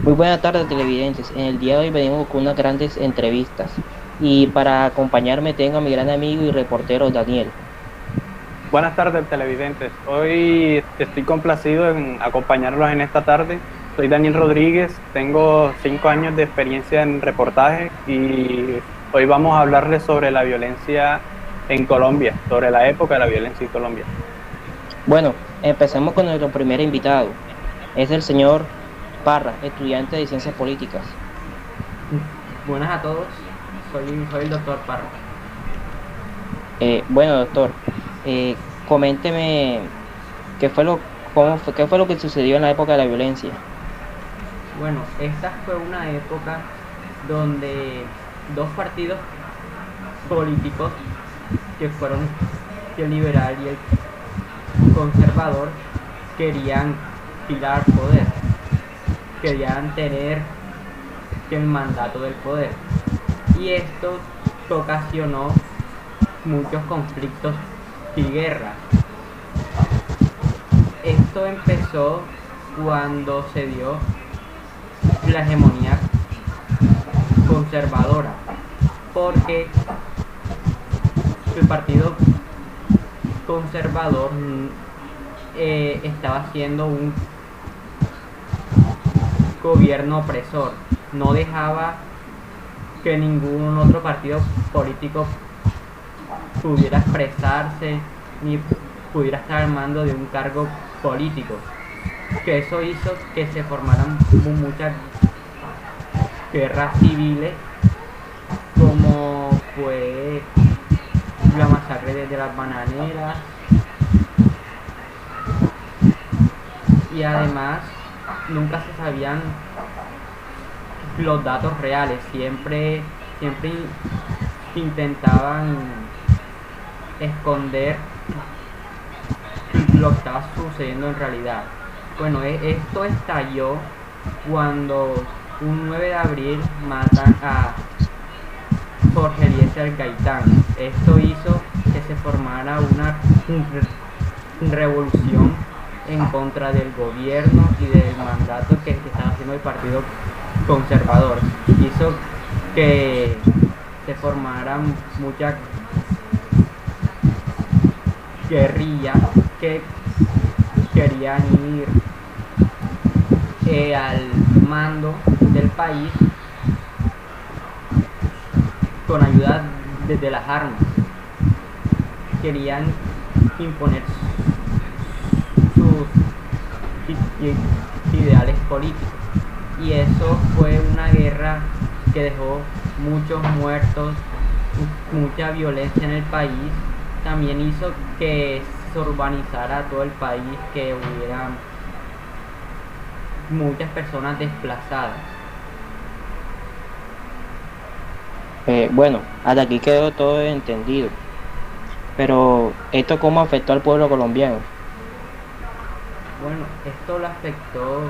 Muy buenas tardes, televidentes. En el día de hoy venimos con unas grandes entrevistas. Y para acompañarme tengo a mi gran amigo y reportero Daniel. Buenas tardes, televidentes. Hoy estoy complacido en acompañarlos en esta tarde. Soy Daniel Rodríguez, tengo 5 años de experiencia en reportaje y hoy vamos a hablarles sobre la violencia en Colombia, sobre la época de la violencia en Colombia. Bueno, empecemos con nuestro primer invitado. Es el señor Parra, estudiante de Ciencias Políticas. Buenas a todos, soy el doctor Parra. Bueno, doctor, coménteme qué fue lo que sucedió en la época de la violencia. Bueno, esta fue una época donde dos partidos políticos que fueron el liberal y el conservador querían pilar poder, querían tener el mandato del poder y esto ocasionó muchos conflictos y guerras. Esto empezó cuando se dio la hegemonía conservadora, porque el partido conservador estaba haciendo un gobierno opresor, no dejaba que ningún otro partido político pudiera expresarse ni pudiera estar al mando de un cargo político, que eso hizo que se formaran muchas guerras civiles, como fue la masacre de las bananeras, y además nunca se sabían los datos reales, siempre intentaban esconder lo que estaba sucediendo en realidad. Bueno, esto estalló cuando un 9 de abril matan a Jorge Eliezer Gaitán. Esto hizo que se formara una revolución en contra del gobierno y del mandato que estaba haciendo el partido conservador. Hizo que se formaran muchas guerrillas que querían ir al mando del país con ayuda de las armas. Querían imponer sus ideales políticos. Y eso fue una guerra que dejó muchos muertos, mucha violencia en el país. También hizo que se urbanizara todo el país, que hubiera muchas personas desplazadas. Bueno, hasta aquí quedó todo entendido. Pero, ¿esto cómo afectó al pueblo colombiano? Bueno, esto lo afectó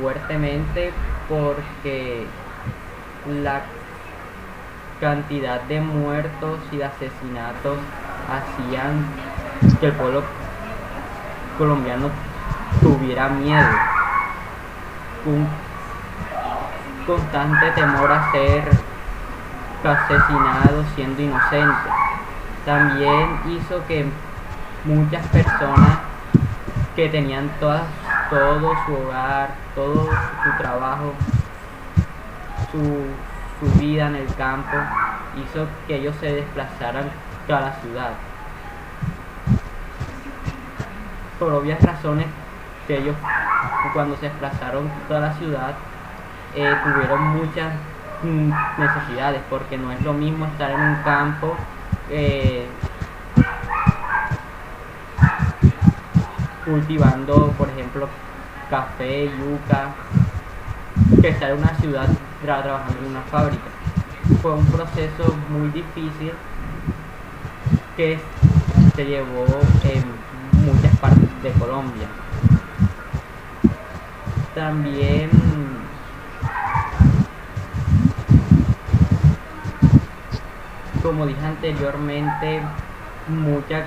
fuertemente porque la cantidad de muertos y de asesinatos hacían que el pueblo colombiano tuviera miedo, un constante temor a ser asesinado siendo inocente. También hizo que muchas personas que tenían todo su hogar, todo su trabajo, su vida en el campo, hizo que ellos se desplazaran a la ciudad. Por obvias razones, que ellos cuando se desplazaron a la ciudad tuvieron muchas necesidades, porque no es lo mismo estar en un campo cultivando, por ejemplo, café, yuca, que estar en una ciudad trabajando en una fábrica. Fue un proceso muy difícil que se llevó en muchas partes de Colombia. También, como dije anteriormente, muchas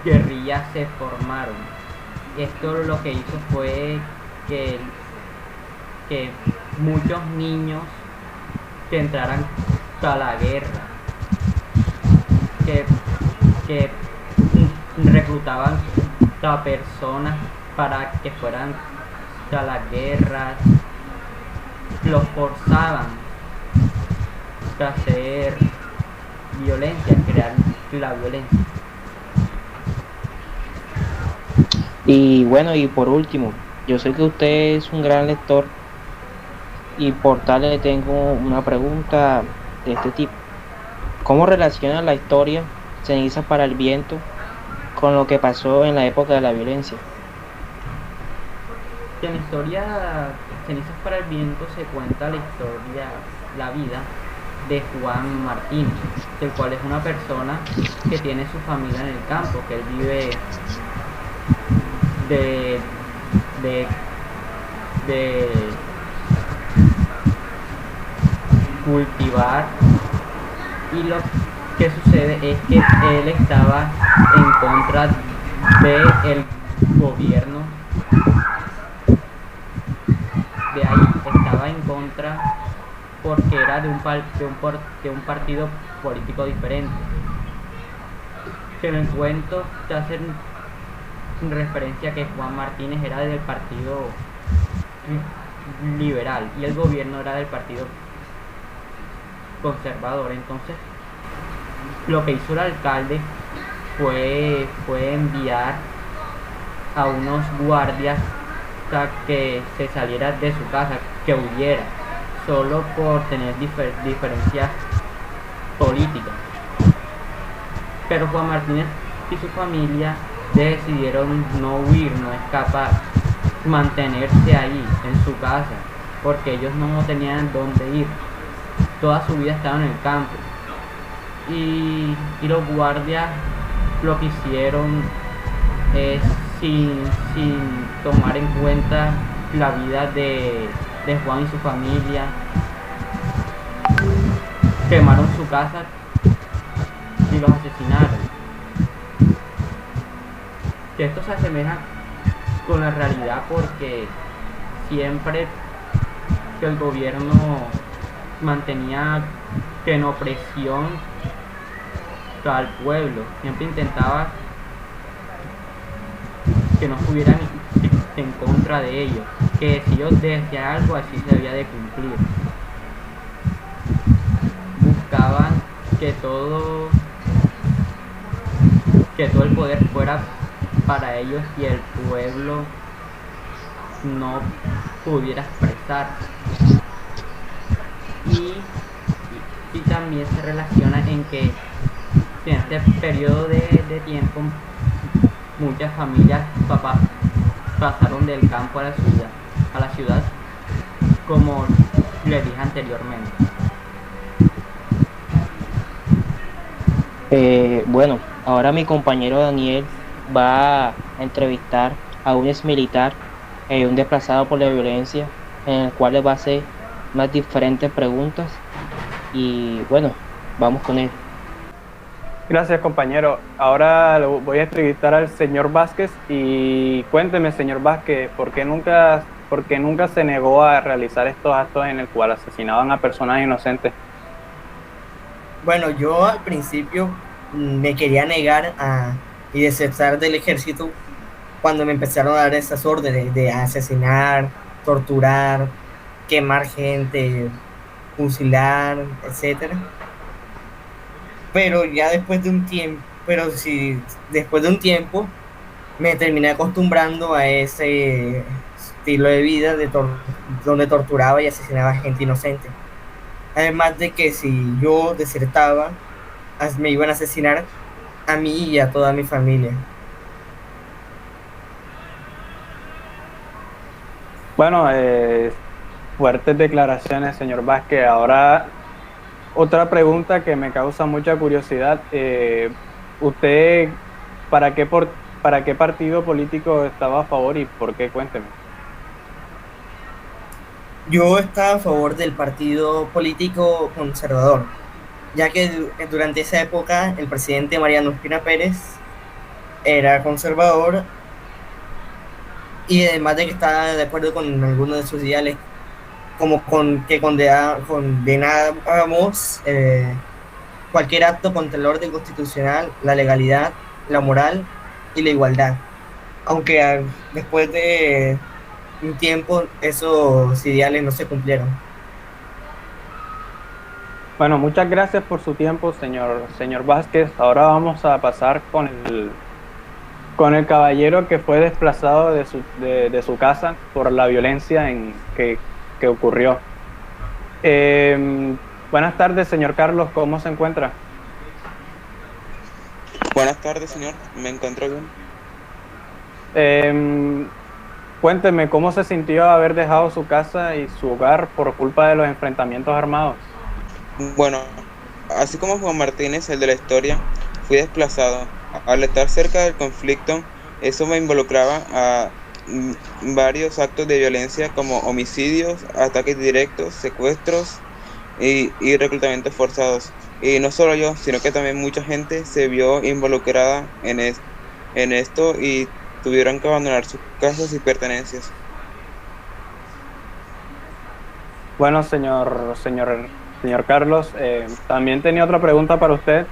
guerrillas se formaron. Esto lo que hizo fue que que muchos niños que entraran a la guerra, que, que reclutaban a personas para que fueran a las guerras, los forzaban a hacer violencia, crear la violencia. Y bueno, y por último, yo sé que usted es un gran lector y por tal le tengo una pregunta de este tipo. ¿Cómo relaciona la historia Cenizas para el Viento con lo que pasó en la época de la violencia? En la historia Cenizas para el Viento se cuenta la historia, la vida de Juan Martínez, el cual es una persona que tiene su familia en el campo, que él vive de, de, de cultivar, y lo que sucede es que él estaba en contra del gobierno de ahí, estaba en contra porque era de un partido político diferente. Que en el cuento te hacen referencia que Juan Martínez era del partido liberal y el gobierno era del partido conservador. Entonces lo que hizo el alcalde fue enviar a unos guardias a que se saliera de su casa, que huyera, solo por tener diferencias políticas. Pero Juan Martínez y su familia decidieron no huir, no escapar, mantenerse ahí en su casa, porque ellos no tenían dónde ir. Toda su vida estaban en el campo. Y los guardias lo que hicieron es, sin tomar en cuenta la vida de Juan y su familia, quemaron su casa y los asesinaron. Que esto se asemeja con la realidad, porque siempre que el gobierno mantenía en opresión al pueblo, siempre intentaba que no estuvieran en contra de ellos, que si ellos decían algo, así se debía de cumplir. Buscaban que todo el poder fuera para ellos y el pueblo no pudiera expresarse. Y también se relaciona en que en este periodo de tiempo muchas familias, papás, pasaron del campo a la ciudad, como les dije anteriormente. Bueno, ahora mi compañero Daniel va a entrevistar a un ex militar, un desplazado por la violencia, en el cual le va a hacer unas diferentes preguntas y bueno, vamos con él. Gracias, compañero. Ahora voy a entrevistar al señor Vázquez y cuénteme, señor Vázquez, ¿por qué nunca se negó a realizar estos actos en el cual asesinaban a personas inocentes? Bueno, yo al principio me quería negar y desertar del ejército cuando me empezaron a dar esas órdenes de asesinar, torturar, quemar gente, fusilar, etcétera. Pero ya después de un tiempo me terminé acostumbrando a ese estilo de vida donde torturaba y asesinaba a gente inocente. Además de que si yo desertaba, me iban a asesinar a mí y a toda mi familia. Bueno, fuertes declaraciones, señor Vázquez. Ahora, otra pregunta que me causa mucha curiosidad. ¿Usted para qué partido político estaba a favor y por qué? Cuénteme. Yo estaba a favor del partido político conservador, ya que durante esa época el presidente Mariano Ospina Pérez era conservador y además de que estaba de acuerdo con algunos de sus ideales, que condenamos cualquier acto contra el orden constitucional, la legalidad, la moral y la igualdad. Aunque después de un tiempo esos ideales no se cumplieron. Bueno, muchas gracias por su tiempo, señor Vázquez. Ahora vamos a pasar con el caballero que fue desplazado de su casa por la violencia que ocurrió. Buenas tardes, señor Carlos, ¿cómo se encuentra? Buenas tardes, señor. Me encuentro bien. Cuénteme, ¿cómo se sintió haber dejado su casa y su hogar por culpa de los enfrentamientos armados? Bueno, así como Juan Martínez, el de la historia, fui desplazado. Al estar cerca del conflicto, eso me involucraba a varios actos de violencia como homicidios, ataques directos, secuestros y reclutamientos forzados. Y no solo yo, sino que también mucha gente se vio involucrada en esto y tuvieron que abandonar sus casas y pertenencias. Bueno, señor Carlos, también tenía otra pregunta para usted,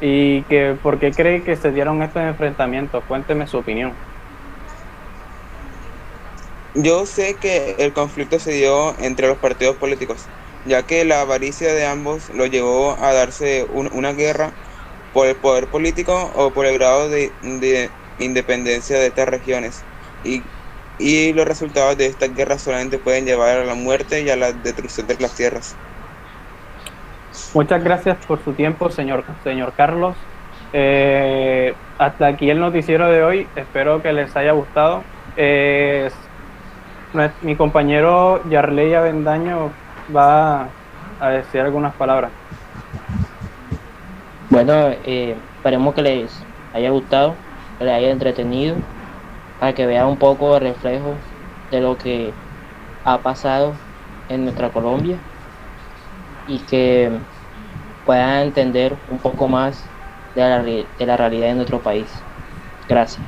y que ¿por qué cree que se dieron estos enfrentamientos? Cuénteme su opinión. Yo sé que el conflicto se dio entre los partidos políticos, ya que la avaricia de ambos lo llevó a darse una guerra por el poder político o por el grado de independencia de estas regiones. Y los resultados de estas guerras solamente pueden llevar a la muerte y a la destrucción de las tierras. Muchas gracias por su tiempo, señor Carlos. Hasta aquí el noticiero de hoy. Espero que les haya gustado. Mi compañero Yarley Avendaño va a decir algunas palabras. Bueno, esperemos que les haya gustado, que les haya entretenido, para que vean un poco de reflejos de lo que ha pasado en nuestra Colombia y que puedan entender un poco más de la realidad de nuestro país. Gracias.